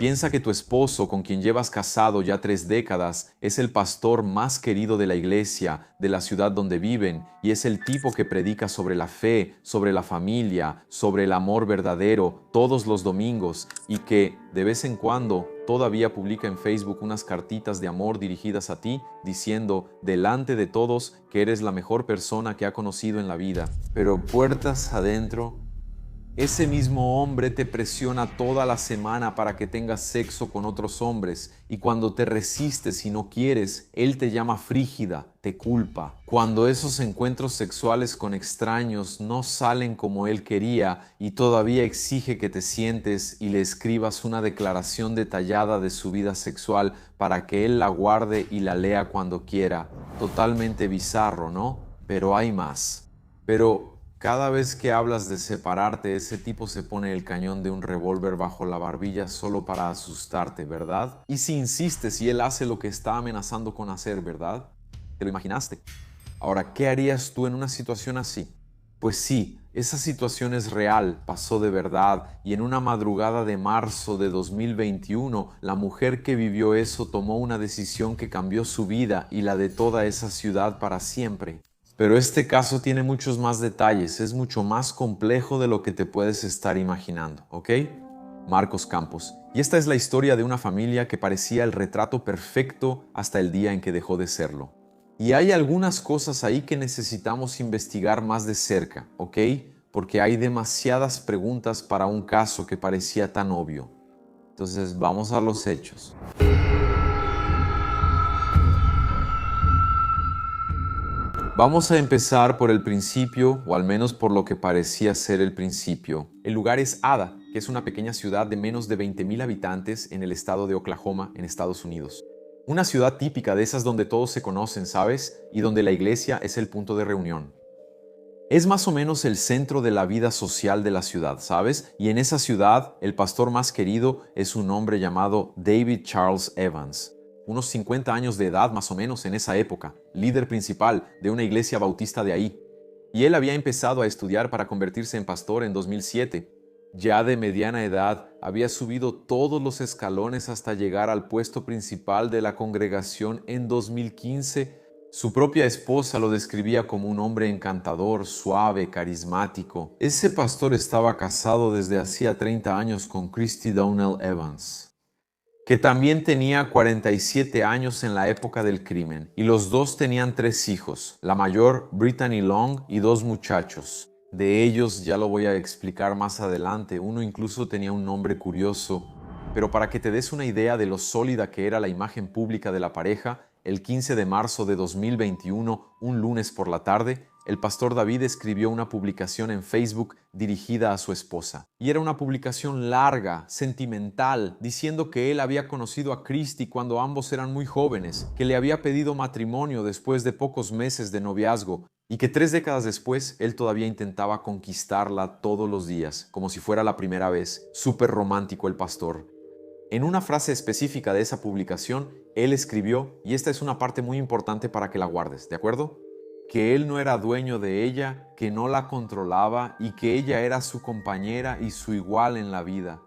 Piensa que tu esposo, con quien llevas casado ya 3 décadas, es el pastor más querido de la iglesia, de la ciudad donde viven, y es el tipo que predica sobre la fe, sobre la familia, sobre el amor verdadero todos los domingos, y que, de vez en cuando, todavía publica en Facebook unas cartitas de amor dirigidas a ti, diciendo, delante de todos, que eres la mejor persona que ha conocido en la vida. Pero puertas adentro, ese mismo hombre te presiona toda la semana para que tengas sexo con otros hombres, y cuando te resistes y no quieres, él te llama frígida, te culpa. Cuando esos encuentros sexuales con extraños no salen como él quería, y todavía exige que te sientes y le escribas una declaración detallada de su vida sexual para que él la guarde y la lea cuando quiera. Totalmente bizarro, ¿no? Pero hay más. Cada vez que hablas de separarte, ese tipo se pone el cañón de un revólver bajo la barbilla solo para asustarte, ¿verdad? Y si insistes y él hace lo que está amenazando con hacer, ¿verdad? ¿Te lo imaginaste? Ahora, ¿qué harías tú en una situación así? Pues sí, esa situación es real, pasó de verdad, y en una madrugada de marzo de 2021, la mujer que vivió eso tomó una decisión que cambió su vida y la de toda esa ciudad para siempre. Pero este caso tiene muchos más detalles, es mucho más complejo de lo que te puedes estar imaginando, ¿ok? Marcos Campos. Y esta es la historia de una familia que parecía el retrato perfecto hasta el día en que dejó de serlo. Y hay algunas cosas ahí que necesitamos investigar más de cerca, ¿ok? Porque hay demasiadas preguntas para un caso que parecía tan obvio. Entonces, vamos a los hechos. Vamos a empezar por el principio, o al menos por lo que parecía ser el principio. El lugar es Ada, que es una pequeña ciudad de menos de 20,000 habitantes en el estado de Oklahoma, en Estados Unidos. Una ciudad típica de esas donde todos se conocen, ¿sabes? Y donde la iglesia es el punto de reunión. Es más o menos el centro de la vida social de la ciudad, ¿sabes? Y en esa ciudad, el pastor más querido es un hombre llamado David Charles Evans. Unos 50 años de edad más o menos en esa época, líder principal de una iglesia bautista de ahí. Y él había empezado a estudiar para convertirse en pastor en 2007. Ya de mediana edad, había subido todos los escalones hasta llegar al puesto principal de la congregación en 2015. Su propia esposa lo describía como un hombre encantador, suave, carismático. Ese pastor estaba casado desde hacía 30 años con Christy Donnell Evans, que también tenía 47 años en la época del crimen, y los dos tenían 3 hijos, la mayor Brittany Long y 2 muchachos. De ellos ya lo voy a explicar más adelante, uno incluso tenía un nombre curioso, pero para que te des una idea de lo sólida que era la imagen pública de la pareja, el 15 de marzo de 2021, un lunes por la tarde, el pastor David escribió una publicación en Facebook dirigida a su esposa. Y era una publicación larga, sentimental, diciendo que él había conocido a Christy cuando ambos eran muy jóvenes, que le había pedido matrimonio después de pocos meses de noviazgo, y que 3 décadas después él todavía intentaba conquistarla todos los días, como si fuera la primera vez. Súper romántico el pastor. En una frase específica de esa publicación, él escribió, y esta es una parte muy importante para que la guardes, ¿de acuerdo? Que él no era dueño de ella, que no la controlaba y que ella era su compañera y su igual en la vida.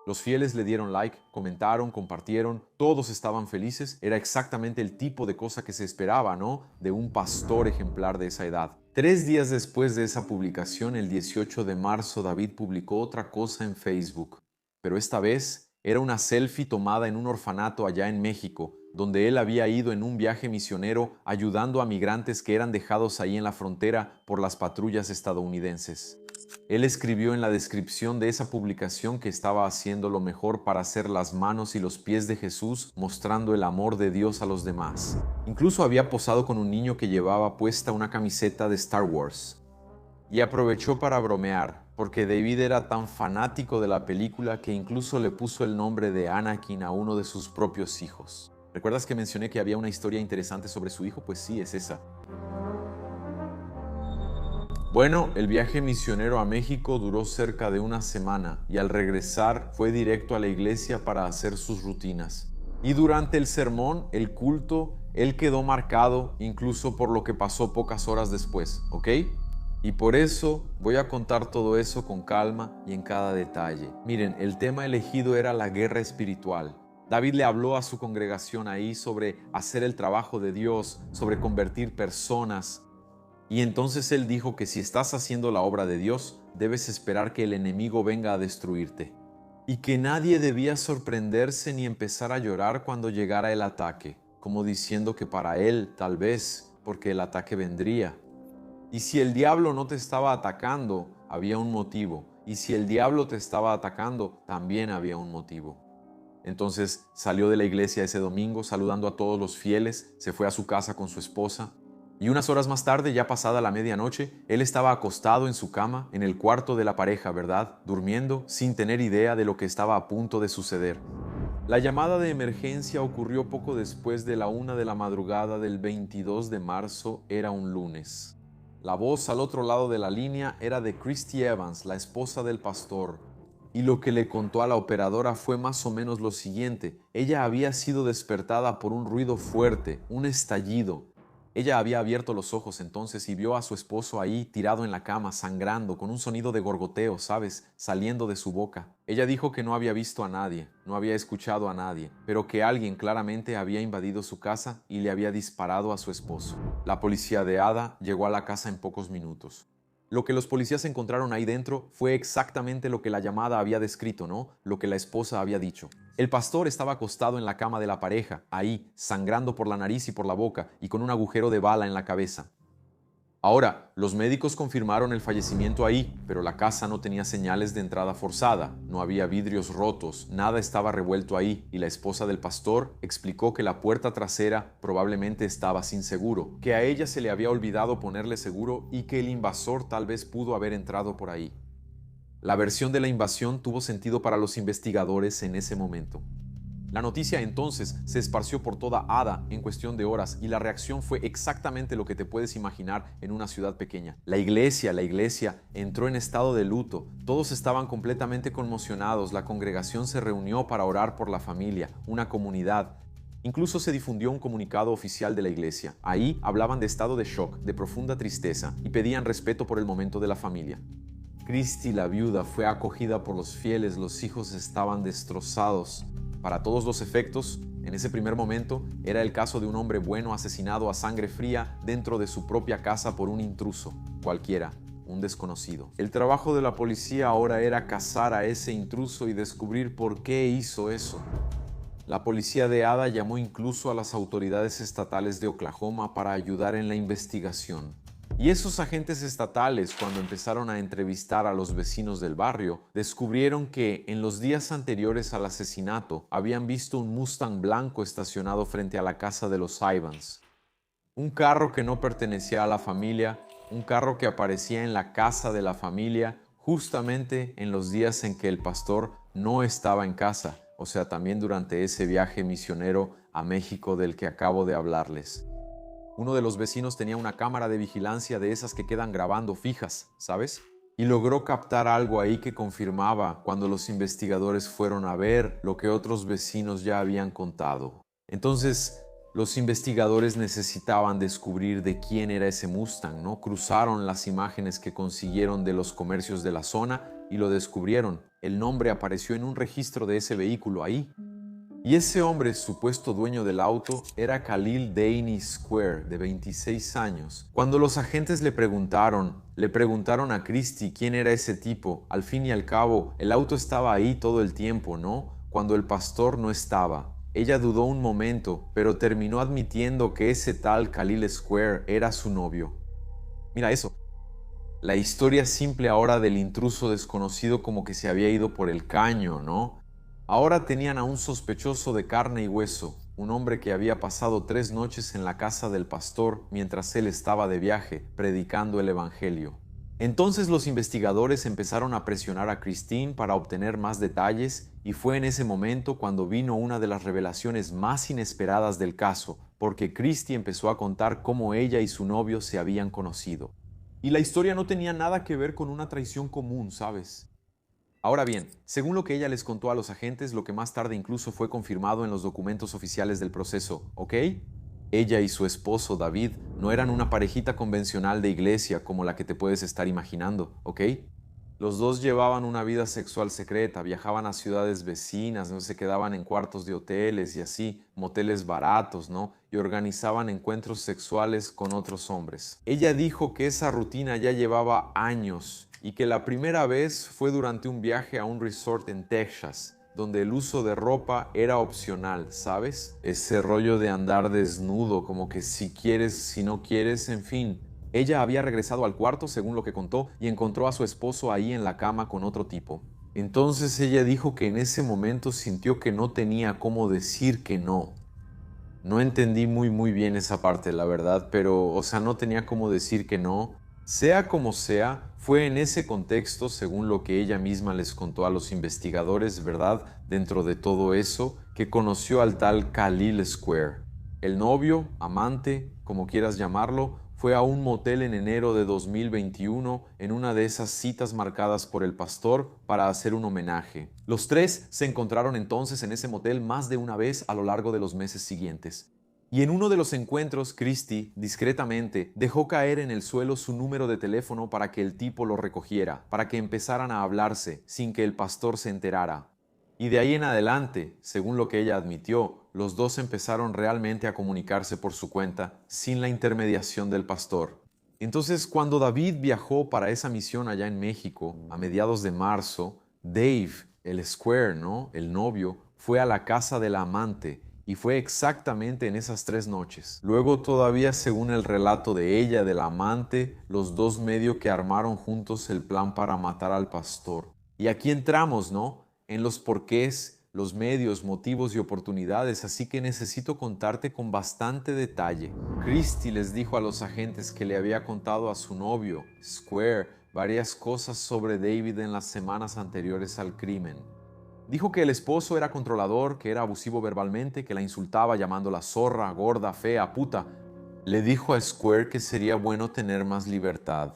Los fieles le dieron like, comentaron, compartieron, todos estaban felices. Era exactamente el tipo de cosa que se esperaba, ¿no? De un pastor ejemplar de esa edad. 3 días después de esa publicación, el 18 de marzo, David publicó otra cosa en Facebook, pero esta vez era una selfie tomada en un orfanato allá en México, donde él había ido en un viaje misionero ayudando a migrantes que eran dejados ahí en la frontera por las patrullas estadounidenses. Él escribió en la descripción de esa publicación que estaba haciendo lo mejor para hacer las manos y los pies de Jesús, mostrando el amor de Dios a los demás. Incluso había posado con un niño que llevaba puesta una camiseta de Star Wars. Y aprovechó para bromear, porque David era tan fanático de la película que incluso le puso el nombre de Anakin a uno de sus propios hijos. ¿Recuerdas que mencioné que había una historia interesante sobre su hijo? Pues sí, es esa. Bueno, el viaje misionero a México duró cerca de una semana y al regresar fue directo a la iglesia para hacer sus rutinas. Y durante el sermón, el culto, él quedó marcado incluso por lo que pasó pocas horas después, ¿ok? Y por eso voy a contar todo eso con calma y en cada detalle. Miren, el tema elegido era la guerra espiritual. David le habló a su congregación ahí sobre hacer el trabajo de Dios, sobre convertir personas. Y entonces él dijo que si estás haciendo la obra de Dios, debes esperar que el enemigo venga a destruirte. Y que nadie debía sorprenderse ni empezar a llorar cuando llegara el ataque, como diciendo que para él, tal vez, porque el ataque vendría. Y si el diablo no te estaba atacando, había un motivo. Y si el diablo te estaba atacando, también había un motivo. Entonces salió de la iglesia ese domingo saludando a todos los fieles, se fue a su casa con su esposa. Y unas horas más tarde, ya pasada la medianoche, él estaba acostado en su cama, en el cuarto de la pareja, ¿verdad? Durmiendo, sin tener idea de lo que estaba a punto de suceder. La llamada de emergencia ocurrió poco después de la 1 de la madrugada del 22 de marzo, era un lunes. La voz al otro lado de la línea era de Christy Evans, la esposa del pastor. Y lo que le contó a la operadora fue más o menos lo siguiente. Ella había sido despertada por un ruido fuerte, un estallido. Ella había abierto los ojos entonces y vio a su esposo ahí tirado en la cama, sangrando, con un sonido de gorgoteo, ¿sabes?, saliendo de su boca. Ella dijo que no había visto a nadie, no había escuchado a nadie, pero que alguien claramente había invadido su casa y le había disparado a su esposo. La policía de Ada llegó a la casa en pocos minutos. Lo que los policías encontraron ahí dentro fue exactamente lo que la llamada había descrito, ¿no? Lo que la esposa había dicho. El pastor estaba acostado en la cama de la pareja, ahí, sangrando por la nariz y por la boca y con un agujero de bala en la cabeza. Ahora, los médicos confirmaron el fallecimiento ahí, pero la casa no tenía señales de entrada forzada, no había vidrios rotos, nada estaba revuelto ahí, y la esposa del pastor explicó que la puerta trasera probablemente estaba sin seguro, que a ella se le había olvidado ponerle seguro y que el invasor tal vez pudo haber entrado por ahí. La versión de la invasión tuvo sentido para los investigadores en ese momento. La noticia entonces se esparció por toda Ada en cuestión de horas y la reacción fue exactamente lo que te puedes imaginar en una ciudad pequeña. La iglesia entró en estado de luto. Todos estaban completamente conmocionados. La congregación se reunió para orar por la familia, una comunidad. Incluso se difundió un comunicado oficial de la iglesia. Ahí hablaban de estado de shock, de profunda tristeza y pedían respeto por el momento de la familia. Christy, la viuda, fue acogida por los fieles. Los hijos estaban destrozados. Para todos los efectos, en ese primer momento, era el caso de un hombre bueno asesinado a sangre fría dentro de su propia casa por un intruso, cualquiera, un desconocido. El trabajo de la policía ahora era cazar a ese intruso y descubrir por qué hizo eso. La policía de Ada llamó incluso a las autoridades estatales de Oklahoma para ayudar en la investigación. Y esos agentes estatales, cuando empezaron a entrevistar a los vecinos del barrio, descubrieron que en los días anteriores al asesinato habían visto un Mustang blanco estacionado frente a la casa de los Ivans. Un carro que no pertenecía a la familia, un carro que aparecía en la casa de la familia justamente en los días en que el pastor no estaba en casa, o sea, también durante ese viaje misionero a México del que acabo de hablarles. Uno de los vecinos tenía una cámara de vigilancia de esas que quedan grabando fijas, ¿sabes? Y logró captar algo ahí que confirmaba cuando los investigadores fueron a ver lo que otros vecinos ya habían contado. Entonces, los investigadores necesitaban descubrir de quién era ese Mustang, ¿no? Cruzaron las imágenes que consiguieron de los comercios de la zona y lo descubrieron. El nombre apareció en un registro de ese vehículo ahí. Y ese hombre, supuesto dueño del auto, era Khalil Danny Square, de 26 años. Cuando los agentes le preguntaron a Christy quién era ese tipo, al fin y al cabo, el auto estaba ahí todo el tiempo, ¿no? Cuando el pastor no estaba. Ella dudó un momento, pero terminó admitiendo que ese tal Khalil Square era su novio. Mira eso. La historia simple ahora del intruso desconocido como que se había ido por el caño, ¿no? Ahora tenían a un sospechoso de carne y hueso, un hombre que había pasado 3 noches en la casa del pastor mientras él estaba de viaje, predicando el evangelio. Entonces los investigadores empezaron a presionar a Christine para obtener más detalles y fue en ese momento cuando vino una de las revelaciones más inesperadas del caso, porque Christy empezó a contar cómo ella y su novio se habían conocido. Y la historia no tenía nada que ver con una traición común, ¿sabes? Ahora bien, según lo que ella les contó a los agentes, lo que más tarde incluso fue confirmado en los documentos oficiales del proceso, ¿ok? Ella y su esposo David no eran una parejita convencional de iglesia como la que te puedes estar imaginando, ¿ok? Los dos llevaban una vida sexual secreta, viajaban a ciudades vecinas, no se quedaban en cuartos de hoteles y así, moteles baratos, ¿no? Y organizaban encuentros sexuales con otros hombres. Ella dijo que esa rutina ya llevaba años y que la primera vez fue durante un viaje a un resort en Texas, donde el uso de ropa era opcional, ¿sabes? Ese rollo de andar desnudo, como que si quieres, si no quieres, en fin. Ella había regresado al cuarto, según lo que contó, y encontró a su esposo ahí en la cama con otro tipo. Entonces ella dijo que en ese momento sintió que no tenía cómo decir que no. No entendí muy bien esa parte, la verdad, pero, o sea, no tenía cómo decir que no. Sea como sea, fue en ese contexto, según lo que ella misma les contó a los investigadores, ¿verdad? Dentro de todo eso, que conoció al tal Khalil Square. El novio, amante, como quieras llamarlo, fue a un motel en enero de 2021 en una de esas citas marcadas por el pastor para hacer un homenaje. Los tres se encontraron entonces en ese motel más de una vez a lo largo de los meses siguientes. Y en uno de los encuentros, Christie, discretamente, dejó caer en el suelo su número de teléfono para que el tipo lo recogiera, para que empezaran a hablarse sin que el pastor se enterara. Y de ahí en adelante, según lo que ella admitió, los dos empezaron realmente a comunicarse por su cuenta, sin la intermediación del pastor. Entonces, cuando David viajó para esa misión allá en México, a mediados de marzo, Dave, el Square, ¿no? El novio, fue a la casa de la amante y fue exactamente en esas 3 noches. Luego todavía, según el relato de ella, del amante, los dos medio que armaron juntos el plan para matar al pastor. Y aquí entramos, ¿no? En los porqués, los medios, motivos y oportunidades, así que necesito contarte con bastante detalle. Christie les dijo a los agentes que le había contado a su novio, Square, varias cosas sobre David en las semanas anteriores al crimen. Dijo que el esposo era controlador, que era abusivo verbalmente, que la insultaba llamándola zorra, gorda, fea, puta. Le dijo a Square que sería bueno tener más libertad.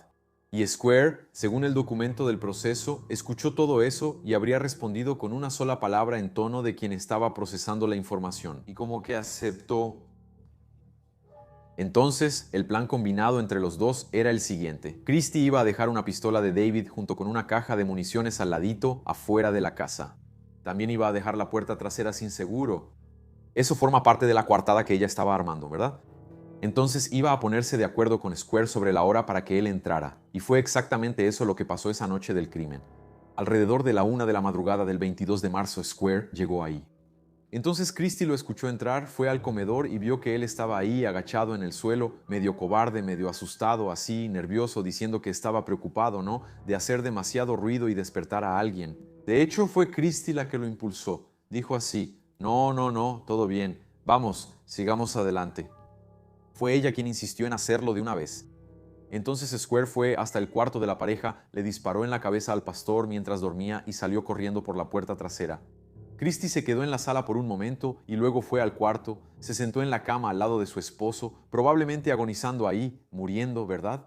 Y Square, según el documento del proceso, escuchó todo eso y habría respondido con una sola palabra en tono de quien estaba procesando la información. Y como que aceptó. Entonces, el plan combinado entre los dos era el siguiente. Christie iba a dejar una pistola de David junto con una caja de municiones al ladito, afuera de la casa. También iba a dejar la puerta trasera sin seguro. Eso forma parte de la coartada que ella estaba armando, ¿verdad? Entonces iba a ponerse de acuerdo con Square sobre la hora para que él entrara, y fue exactamente eso lo que pasó esa noche del crimen. Alrededor de la 1 de la madrugada del 22 de marzo, Square llegó ahí. Entonces Christie lo escuchó entrar, fue al comedor y vio que él estaba ahí agachado en el suelo, medio cobarde, medio asustado, así, nervioso, diciendo que estaba preocupado, ¿no? De hacer demasiado ruido y despertar a alguien. De hecho, fue Christie la que lo impulsó. Dijo así: no, todo bien. Vamos, sigamos adelante. Fue ella quien insistió en hacerlo de una vez. Entonces Square fue hasta el cuarto de la pareja, le disparó en la cabeza al pastor mientras dormía y salió corriendo por la puerta trasera. Christie se quedó en la sala por un momento y luego fue al cuarto, se sentó en la cama al lado de su esposo, probablemente agonizando ahí, muriendo, ¿verdad?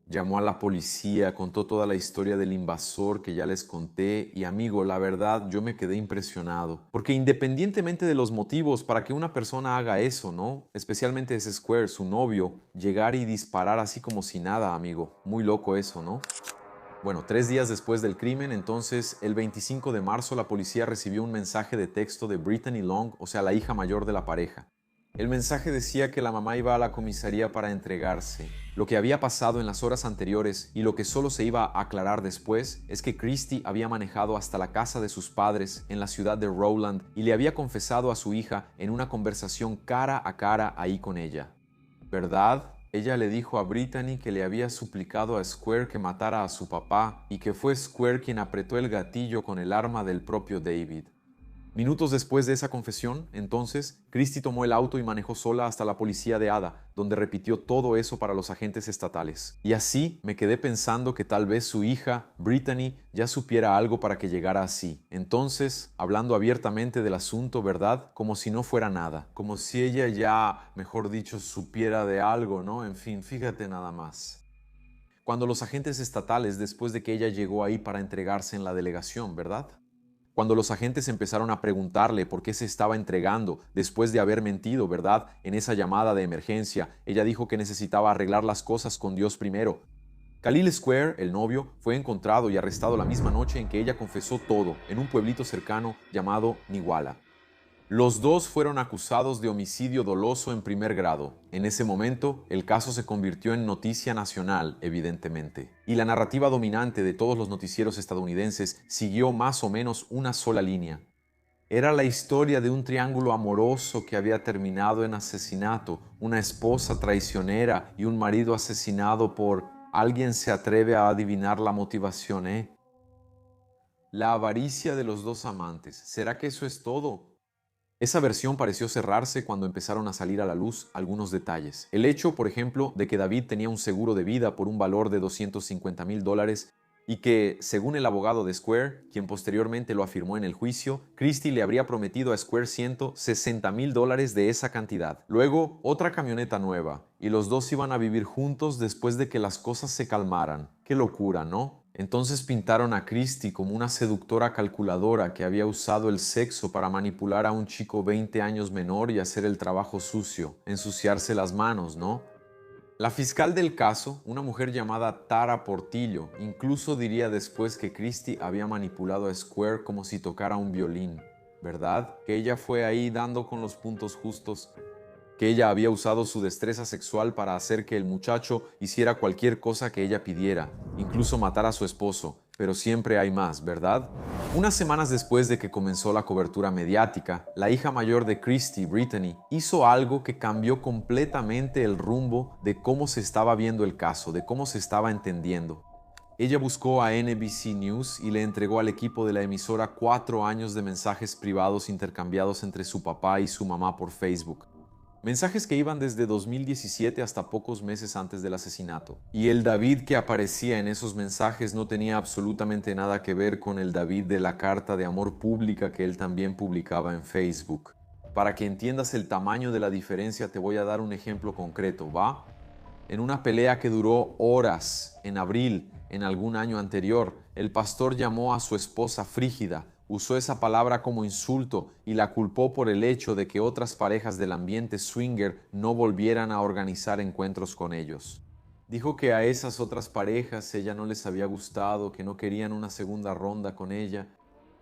Llamó a la policía, contó toda la historia del invasor que ya les conté y amigo, la verdad yo me quedé impresionado. Porque independientemente de los motivos para que una persona haga eso, ¿no? Especialmente ese Square, su novio, llegar y disparar así como si nada, amigo. Muy loco eso, ¿no? Bueno, 3 días después del crimen, entonces, el 25 de marzo, la policía recibió un mensaje de texto de Brittany Long, o sea, la hija mayor de la pareja. El mensaje decía que la mamá iba a la comisaría para entregarse. Lo que había pasado en las horas anteriores y lo que solo se iba a aclarar después es que Christie había manejado hasta la casa de sus padres en la ciudad de Rowland y le había confesado a su hija en una conversación cara a cara ahí con ella. ¿Verdad? Ella le dijo a Brittany que le había suplicado a Square que matara a su papá y que fue Square quien apretó el gatillo con el arma del propio David. Minutos después de esa confesión, entonces, Christie tomó el auto y manejó sola hasta la policía de Ada, donde repitió todo eso para los agentes estatales. Y así me quedé pensando que tal vez su hija, Brittany, ya supiera algo para que llegara así. Entonces, hablando abiertamente del asunto, ¿verdad? Como si no fuera nada. Como si ella ya, mejor dicho, supiera de algo, ¿no? En fin, fíjate nada más. Cuando los agentes estatales, después de que ella llegó ahí para entregarse en la delegación, ¿verdad? Cuando los agentes empezaron a preguntarle por qué se estaba entregando después de haber mentido, ¿verdad? En esa llamada de emergencia, ella dijo que necesitaba arreglar las cosas con Dios primero. Khalil Square, el novio, fue encontrado y arrestado la misma noche en que ella confesó todo en un pueblito cercano llamado Niwala. Los dos fueron acusados de homicidio doloso en primer grado. En ese momento, el caso se convirtió en noticia nacional, evidentemente. Y la narrativa dominante de todos los noticieros estadounidenses siguió más o menos una sola línea. Era la historia de un triángulo amoroso que había terminado en asesinato, una esposa traicionera y un marido asesinado por... ¿Alguien se atreve a adivinar la motivación, La avaricia de los dos amantes. ¿Será que eso es todo? Esa versión pareció cerrarse cuando empezaron a salir a la luz algunos detalles. El hecho, por ejemplo, de que David tenía un seguro de vida por un valor de $250,000 y que, según el abogado de Square, quien posteriormente lo afirmó en el juicio, Christie le habría prometido a Square $160,000 de esa cantidad. Luego, otra camioneta nueva, y los dos iban a vivir juntos después de que las cosas se calmaran. Qué locura, ¿no? Entonces pintaron a Christie como una seductora calculadora que había usado el sexo para manipular a un chico 20 años menor y hacer el trabajo sucio, ensuciarse las manos, ¿no? La fiscal del caso, una mujer llamada Tara Portillo, incluso diría después que Christie había manipulado a Square como si tocara un violín, ¿verdad? Que ella fue ahí dando con los puntos justos, que ella había usado su destreza sexual para hacer que el muchacho hiciera cualquier cosa que ella pidiera, incluso matar a su esposo. Pero siempre hay más, ¿verdad? Unas semanas después de que comenzó la cobertura mediática, la hija mayor de Christie, Brittany, hizo algo que cambió completamente el rumbo de cómo se estaba viendo el caso, de cómo se estaba entendiendo. Ella buscó a NBC News y le entregó al equipo de la emisora 4 años de mensajes privados intercambiados entre su papá y su mamá por Facebook. Mensajes que iban desde 2017 hasta pocos meses antes del asesinato. Y el David que aparecía en esos mensajes no tenía absolutamente nada que ver con el David de la carta de amor pública que él también publicaba en Facebook. Para que entiendas el tamaño de la diferencia, te voy a dar un ejemplo concreto, ¿va? En una pelea que duró horas, en abril, en algún año anterior, el pastor llamó a su esposa frígida, usó esa palabra como insulto y la culpó por el hecho de que otras parejas del ambiente swinger no volvieran a organizar encuentros con ellos. Dijo que a esas otras parejas ella no les había gustado, que no querían una segunda ronda con ella.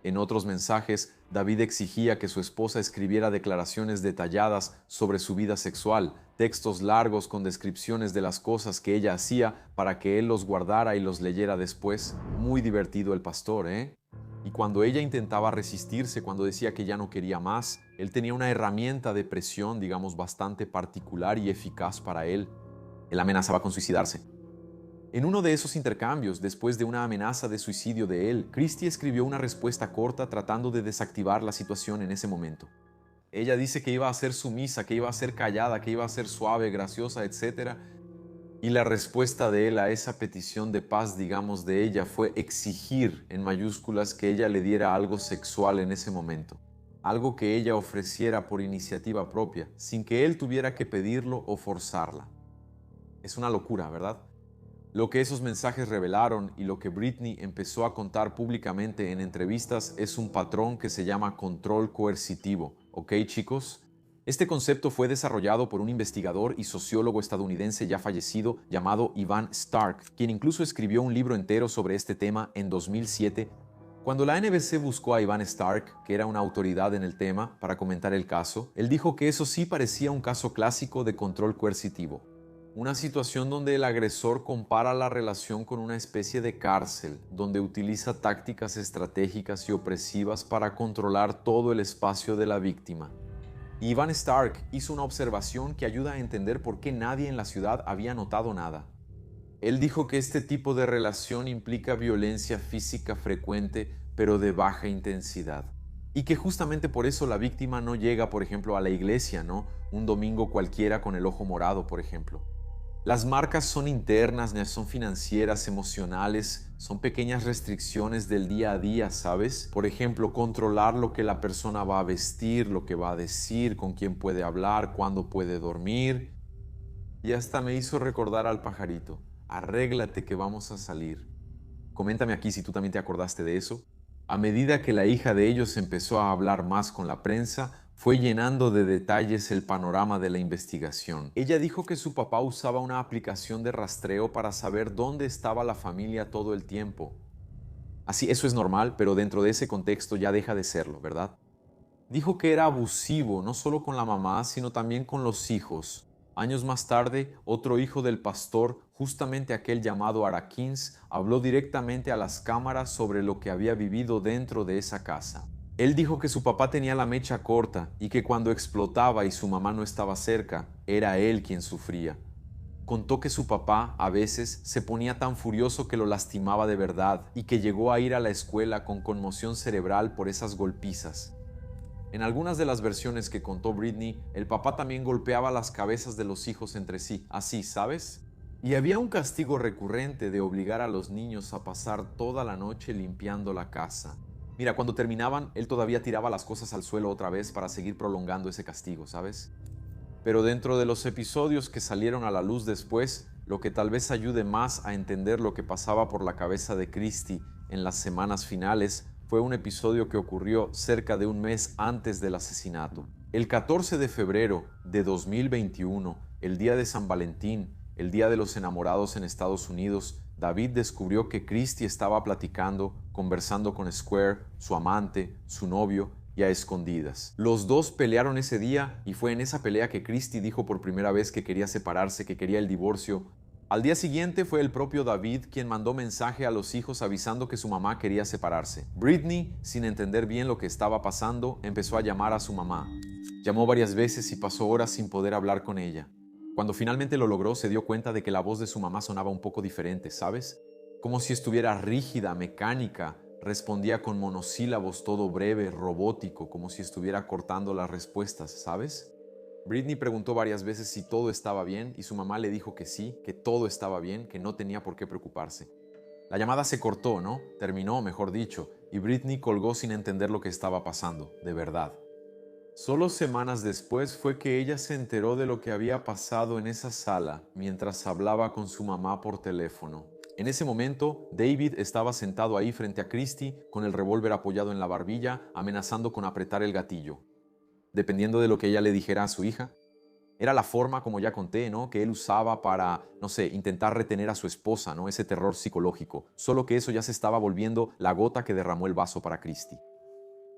En otros mensajes, David exigía que su esposa escribiera declaraciones detalladas sobre su vida sexual, textos largos con descripciones de las cosas que ella hacía para que él los guardara y los leyera después. Muy divertido el pastor, ¿eh? Y cuando ella intentaba resistirse, cuando decía que ya no quería más, él tenía una herramienta de presión, digamos, bastante particular y eficaz para él. Él amenazaba con suicidarse. En uno de esos intercambios, después de una amenaza de suicidio de él, Christie escribió una respuesta corta tratando de desactivar la situación en ese momento. Ella dice que iba a ser sumisa, que iba a ser callada, que iba a ser suave, graciosa, etc. Y la respuesta de él a esa petición de paz, digamos, de ella fue exigir en mayúsculas que ella le diera algo sexual en ese momento. Algo que ella ofreciera por iniciativa propia, sin que él tuviera que pedirlo o forzarla. Es una locura, ¿verdad? Lo que esos mensajes revelaron y lo que Britney empezó a contar públicamente en entrevistas es un patrón que se llama control coercitivo. ¿Ok, chicos? Este concepto fue desarrollado por un investigador y sociólogo estadounidense ya fallecido llamado Ivan Stark, quien incluso escribió un libro entero sobre este tema en 2007. Cuando la NBC buscó a Ivan Stark, que era una autoridad en el tema, para comentar el caso, él dijo que eso sí parecía un caso clásico de control coercitivo. Una situación donde el agresor compara la relación con una especie de cárcel, donde utiliza tácticas estratégicas y opresivas para controlar todo el espacio de la víctima. Ivan Stark hizo una observación que ayuda a entender por qué nadie en la ciudad había notado nada. Él dijo que este tipo de relación implica violencia física frecuente, pero de baja intensidad. Y que justamente por eso la víctima no llega, por ejemplo, a la iglesia, ¿no? Un domingo cualquiera con el ojo morado, por ejemplo. Las marcas son internas, son financieras, emocionales, son pequeñas restricciones del día a día, ¿sabes? Por ejemplo, controlar lo que la persona va a vestir, lo que va a decir, con quién puede hablar, cuándo puede dormir. Y hasta me hizo recordar al pajarito. Arréglate que vamos a salir. Coméntame aquí si tú también te acordaste de eso. A medida que la hija de ellos empezó a hablar más con la prensa, fue llenando de detalles el panorama de la investigación. Ella dijo que su papá usaba una aplicación de rastreo para saber dónde estaba la familia todo el tiempo. Así, eso es normal, pero dentro de ese contexto ya deja de serlo, ¿verdad? Dijo que era abusivo, no solo con la mamá, sino también con los hijos. Años más tarde, otro hijo del pastor, justamente aquel llamado Arakins, habló directamente a las cámaras sobre lo que había vivido dentro de esa casa. Él dijo que su papá tenía la mecha corta y que cuando explotaba y su mamá no estaba cerca, era él quien sufría. Contó que su papá a veces se ponía tan furioso que lo lastimaba de verdad y que llegó a ir a la escuela con conmoción cerebral por esas golpizas. En algunas de las versiones que contó Britney, el papá también golpeaba las cabezas de los hijos entre sí, así, ¿sabes? Y había un castigo recurrente de obligar a los niños a pasar toda la noche limpiando la casa. Mira, cuando terminaban, él todavía tiraba las cosas al suelo otra vez para seguir prolongando ese castigo, ¿sabes? Pero dentro de los episodios que salieron a la luz después, lo que tal vez ayude más a entender lo que pasaba por la cabeza de Christie en las semanas finales fue un episodio que ocurrió cerca de un mes antes del asesinato. El 14 de febrero de 2021, el día de San Valentín, el día de los enamorados en Estados Unidos, David descubrió que Christie estaba platicando, conversando con Square, su amante, su novio, y a escondidas. Los dos pelearon ese día y fue en esa pelea que Christie dijo por primera vez que quería separarse, que quería el divorcio. Al día siguiente fue el propio David quien mandó mensaje a los hijos avisando que su mamá quería separarse. Britney, sin entender bien lo que estaba pasando, empezó a llamar a su mamá. Llamó varias veces y pasó horas sin poder hablar con ella. Cuando finalmente lo logró, se dio cuenta de que la voz de su mamá sonaba un poco diferente, ¿sabes? Como si estuviera rígida, mecánica. Respondía con monosílabos, todo breve, robótico, como si estuviera cortando las respuestas, ¿sabes? Britney preguntó varias veces si todo estaba bien y su mamá le dijo que sí, que todo estaba bien, que no tenía por qué preocuparse. La llamada se cortó, ¿no? Terminó, mejor dicho, y Britney colgó sin entender lo que estaba pasando, de verdad. Solo semanas después fue que ella se enteró de lo que había pasado en esa sala mientras hablaba con su mamá por teléfono. En ese momento, David estaba sentado ahí frente a Christie con el revólver apoyado en la barbilla, amenazando con apretar el gatillo. Dependiendo de lo que ella le dijera a su hija, era la forma, como ya conté, ¿no?, que él usaba para, no sé, intentar retener a su esposa, ¿no? Ese terror psicológico. Solo que eso ya se estaba volviendo la gota que derramó el vaso para Christie.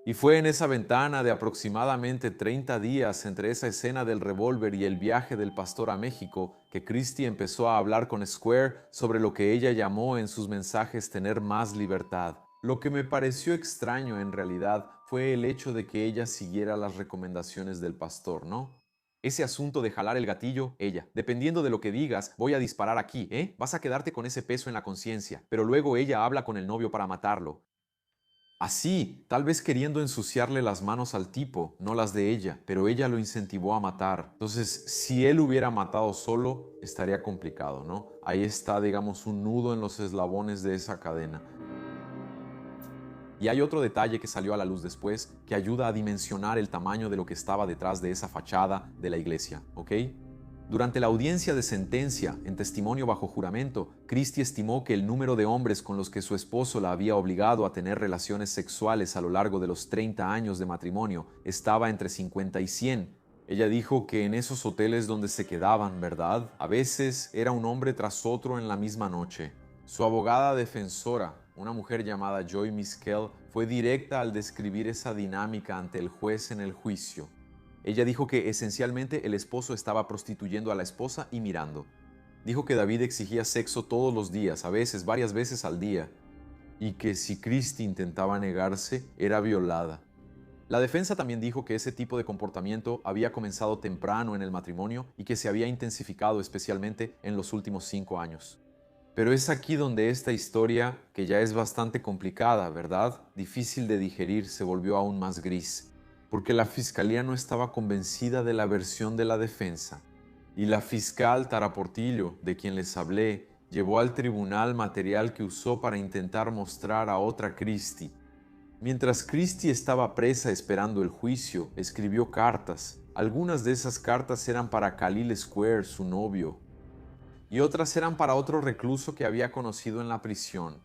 Y fue en esa ventana de aproximadamente 30 días entre esa escena del revólver y el viaje del pastor a México que Christie empezó a hablar con Square sobre lo que ella llamó en sus mensajes tener más libertad. Lo que me pareció extraño en realidad fue el hecho de que ella siguiera las recomendaciones del pastor, ¿no? Ese asunto de jalar el gatillo, ella, dependiendo de lo que digas, voy a disparar aquí, ¿eh? Vas a quedarte con ese peso en la conciencia, pero luego ella habla con el novio para matarlo. Así, tal vez queriendo ensuciarle las manos al tipo, no las de ella, pero ella lo incentivó a matar. Entonces, si él hubiera matado solo, estaría complicado, ¿no? Ahí está, digamos, un nudo en los eslabones de esa cadena. Y hay otro detalle que salió a la luz después que ayuda a dimensionar el tamaño de lo que estaba detrás de esa fachada de la iglesia, ¿ok? Durante la audiencia de sentencia, en testimonio bajo juramento, Christie estimó que el número de hombres con los que su esposo la había obligado a tener relaciones sexuales a lo largo de los 30 años de matrimonio estaba entre 50 y 100. Ella dijo que en esos hoteles donde se quedaban, ¿verdad? A veces era un hombre tras otro en la misma noche. Su abogada defensora, una mujer llamada Joy Miskell, fue directa al describir esa dinámica ante el juez en el juicio. Ella dijo que esencialmente el esposo estaba prostituyendo a la esposa y mirando. Dijo que David exigía sexo todos los días, a veces, varias veces al día, y que si Christie intentaba negarse, era violada. La defensa también dijo que ese tipo de comportamiento había comenzado temprano en el matrimonio y que se había intensificado especialmente en los últimos 5 años. Pero es aquí donde esta historia, que ya es bastante complicada, ¿verdad?, difícil de digerir, se volvió aún más gris, porque la fiscalía no estaba convencida de la versión de la defensa. Y la fiscal Tara Portillo, de quien les hablé, llevó al tribunal material que usó para intentar mostrar a otra Christie. Mientras Christie estaba presa esperando el juicio, escribió cartas. Algunas de esas cartas eran para Khalil Square, su novio, y otras eran para otro recluso que había conocido en la prisión.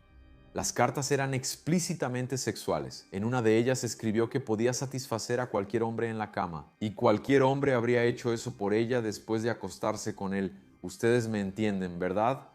Las cartas eran explícitamente sexuales. En una de ellas escribió que podía satisfacer a cualquier hombre en la cama, y cualquier hombre habría hecho eso por ella después de acostarse con él. Ustedes me entienden, ¿verdad?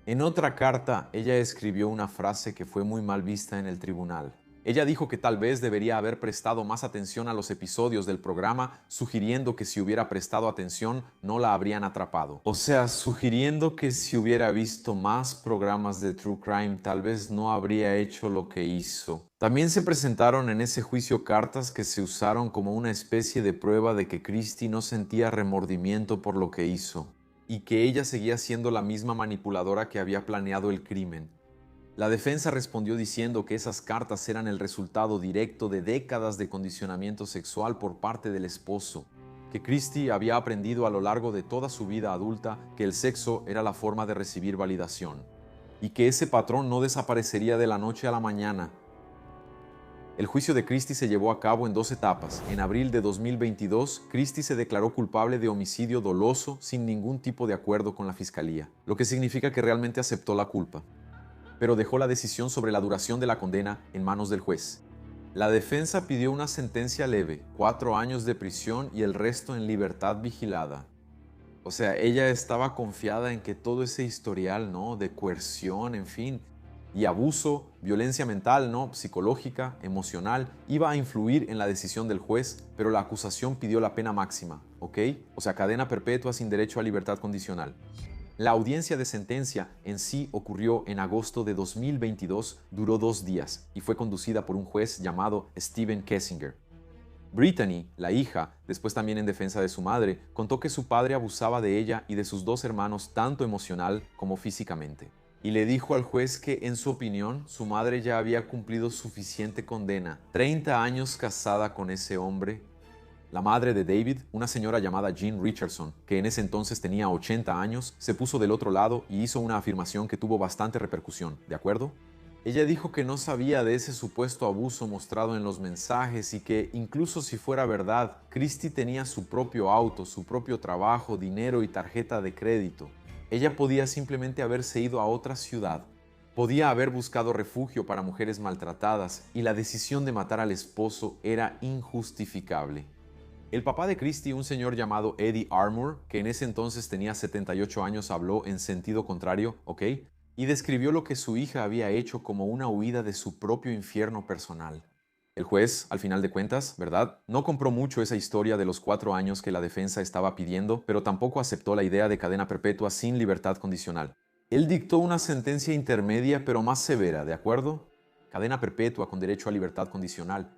En otra carta, ella escribió una frase que fue muy mal vista en el tribunal. Ella dijo que tal vez debería haber prestado más atención a los episodios del programa, sugiriendo que si hubiera prestado atención no la habrían atrapado. O sea, sugiriendo que si hubiera visto más programas de True Crime tal vez no habría hecho lo que hizo. También se presentaron en ese juicio cartas que se usaron como una especie de prueba de que Christie no sentía remordimiento por lo que hizo, y que ella seguía siendo la misma manipuladora que había planeado el crimen. La defensa respondió diciendo que esas cartas eran el resultado directo de décadas de condicionamiento sexual por parte del esposo, que Christie había aprendido a lo largo de toda su vida adulta que el sexo era la forma de recibir validación, y que ese patrón no desaparecería de la noche a la mañana. El juicio de Christie se llevó a cabo en 2 etapas. En abril de 2022, Christie se declaró culpable de homicidio doloso sin ningún tipo de acuerdo con la fiscalía, lo que significa que realmente aceptó la culpa, pero dejó la decisión sobre la duración de la condena en manos del juez. La defensa pidió una sentencia leve, 4 años de prisión y el resto en libertad vigilada. O sea, ella estaba confiada en que todo ese historial, ¿no?, de coerción, en fin, y abuso, violencia mental, ¿no?, psicológica, emocional, iba a influir en la decisión del juez, pero la acusación pidió la pena máxima, ¿ok? O sea, cadena perpetua sin derecho a libertad condicional. La audiencia de sentencia en sí ocurrió en agosto de 2022, duró 2 días y fue conducida por un juez llamado Steven Kessinger. Brittany, la hija, después también en defensa de su madre, contó que su padre abusaba de ella y de sus 2 hermanos tanto emocional como físicamente. Y le dijo al juez que, en su opinión, su madre ya había cumplido suficiente condena. 30 años casada con ese hombre. La madre de David, una señora llamada Jean Richardson, que en ese entonces tenía 80 años, se puso del otro lado y hizo una afirmación que tuvo bastante repercusión, ¿de acuerdo? Ella dijo que no sabía de ese supuesto abuso mostrado en los mensajes y que, incluso si fuera verdad, Christie tenía su propio auto, su propio trabajo, dinero y tarjeta de crédito. Ella podía simplemente haberse ido a otra ciudad. Podía haber buscado refugio para mujeres maltratadas y la decisión de matar al esposo era injustificable. El papá de Christie, un señor llamado Eddie Armour, que en ese entonces tenía 78 años, habló en sentido contrario, ¿ok?, y describió lo que su hija había hecho como una huida de su propio infierno personal. El juez, al final de cuentas, ¿verdad?, no compró mucho esa historia de los 4 años que la defensa estaba pidiendo, pero tampoco aceptó la idea de cadena perpetua sin libertad condicional. Él dictó una sentencia intermedia pero más severa, ¿de acuerdo? Cadena perpetua con derecho a libertad condicional.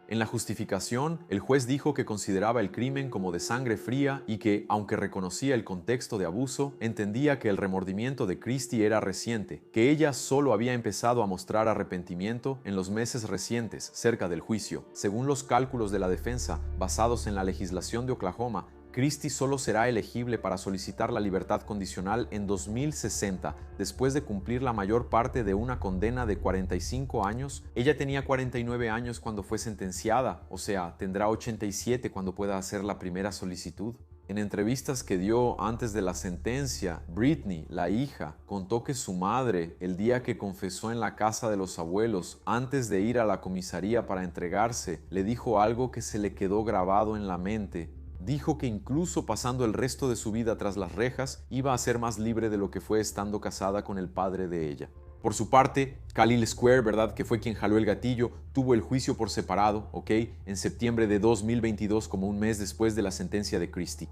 En la justificación, el juez dijo que consideraba el crimen como de sangre fría y que, aunque reconocía el contexto de abuso, entendía que el remordimiento de Christie era reciente, que ella solo había empezado a mostrar arrepentimiento en los meses recientes, cerca del juicio. Según los cálculos de la defensa, basados en la legislación de Oklahoma, Christie solo será elegible para solicitar la libertad condicional en 2060, después de cumplir la mayor parte de una condena de 45 años. Ella tenía 49 años cuando fue sentenciada, o sea, tendrá 87 cuando pueda hacer la primera solicitud. En entrevistas que dio antes de la sentencia, Brittany, la hija, contó que su madre, el día que confesó en la casa de los abuelos, antes de ir a la comisaría para entregarse, le dijo algo que se le quedó grabado en la mente. Dijo que incluso pasando el resto de su vida tras las rejas, iba a ser más libre de lo que fue estando casada con el padre de ella. Por su parte, Khalil Square, ¿verdad?, que fue quien jaló el gatillo, tuvo el juicio por separado, ¿ok?, en septiembre de 2022, como un mes después de la sentencia de Christie.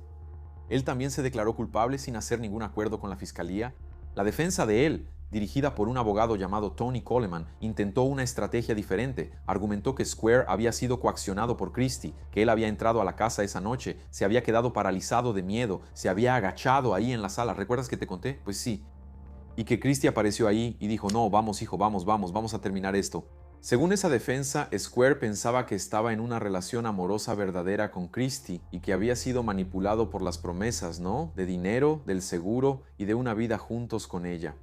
Él también se declaró culpable sin hacer ningún acuerdo con la fiscalía. La defensa de él, dirigida por un abogado llamado Tony Coleman, intentó una estrategia diferente. Argumentó que Square había sido coaccionado por Christie, que él había entrado a la casa esa noche, se había quedado paralizado de miedo, se había agachado ahí en la sala. ¿Recuerdas que te conté? Pues sí. Y que Christie apareció ahí y dijo, no, vamos hijo, vamos a terminar esto. Según esa defensa, Square pensaba que estaba en una relación amorosa verdadera con Christie y que había sido manipulado por las promesas, ¿no?, de dinero, del seguro y de una vida juntos con ella.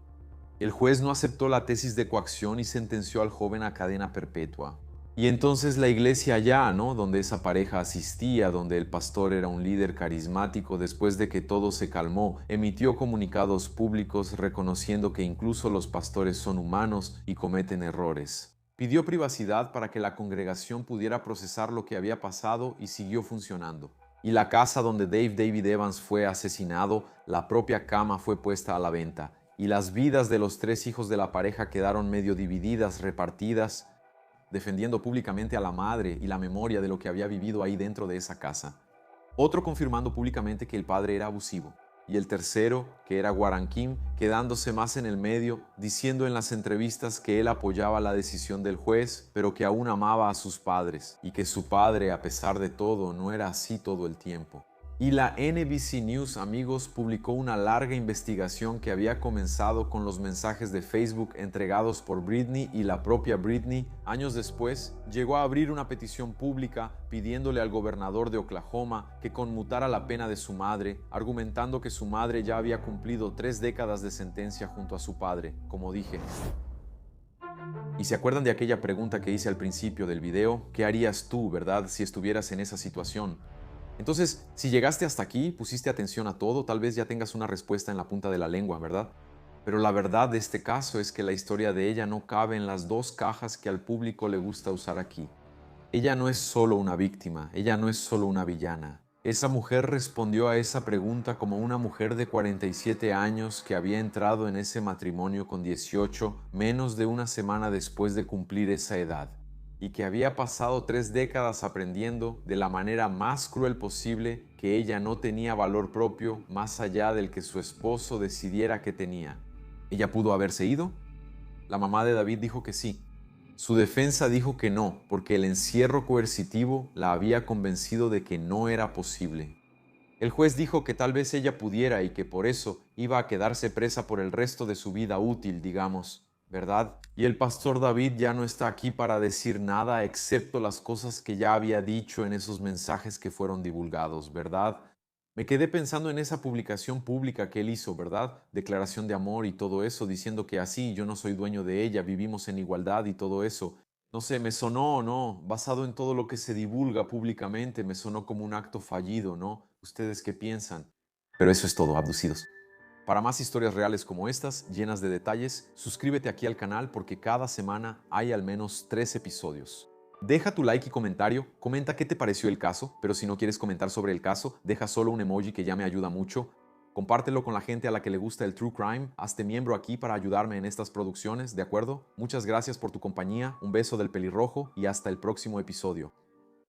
El juez no aceptó la tesis de coacción y sentenció al joven a cadena perpetua. Y entonces la iglesia allá, ¿no? Donde esa pareja asistía, donde el pastor era un líder carismático, después de que todo se calmó, emitió comunicados públicos reconociendo que incluso los pastores son humanos y cometen errores. Pidió privacidad para que la congregación pudiera procesar lo que había pasado y siguió funcionando. Y la casa donde David Evans fue asesinado, la propia cama fue puesta a la venta. Y las vidas de los 3 hijos de la pareja quedaron medio divididas, repartidas, defendiendo públicamente a la madre y la memoria de lo que había vivido ahí dentro de esa casa. Otro confirmando públicamente que el padre era abusivo. Y el tercero, que era Warren Kim, quedándose más en el medio, diciendo en las entrevistas que él apoyaba la decisión del juez, pero que aún amaba a sus padres, y que su padre, a pesar de todo, no era así todo el tiempo. Y la NBC News, amigos, publicó una larga investigación que había comenzado con los mensajes de Facebook entregados por Britney, y la propia Britney, años después, llegó a abrir una petición pública pidiéndole al gobernador de Oklahoma que conmutara la pena de su madre, argumentando que su madre ya había cumplido 3 décadas de sentencia junto a su padre, como dije. Y se acuerdan de aquella pregunta que hice al principio del video: ¿qué harías tú, verdad, si estuvieras en esa situación? Entonces, si llegaste hasta aquí, pusiste atención a todo, tal vez ya tengas una respuesta en la punta de la lengua, ¿verdad? Pero la verdad de este caso es que la historia de ella no cabe en las 2 cajas que al público le gusta usar aquí. Ella no es solo una víctima, ella no es solo una villana. Esa mujer respondió a esa pregunta como una mujer de 47 años que había entrado en ese matrimonio con 18, menos de una semana después de cumplir esa edad, y que había pasado 3 décadas aprendiendo de la manera más cruel posible que ella no tenía valor propio más allá del que su esposo decidiera que tenía. ¿Ella pudo haberse ido? La mamá de David dijo que sí. Su defensa dijo que no, porque el encierro coercitivo la había convencido de que no era posible. El juez dijo que tal vez ella pudiera y que por eso iba a quedarse presa por el resto de su vida útil, digamos, ¿verdad? Y el pastor David ya no está aquí para decir nada excepto las cosas que ya había dicho en esos mensajes que fueron divulgados, ¿verdad? Me quedé pensando en esa publicación pública que él hizo, ¿verdad? Declaración de amor y todo eso, diciendo que así yo no soy dueño de ella, vivimos en igualdad y todo eso. No sé, me sonó, ¿no? Basado en todo lo que se divulga públicamente, me sonó como un acto fallido, ¿no? ¿Ustedes qué piensan? Pero eso es todo, abducidos. Para más historias reales como estas, llenas de detalles, suscríbete aquí al canal porque cada semana hay al menos 3 episodios. Deja tu like y comentario, comenta qué te pareció el caso, pero si no quieres comentar sobre el caso, deja solo un emoji que ya me ayuda mucho. Compártelo con la gente a la que le gusta el True Crime, hazte miembro aquí para ayudarme en estas producciones, ¿de acuerdo? Muchas gracias por tu compañía, un beso del pelirrojo y hasta el próximo episodio.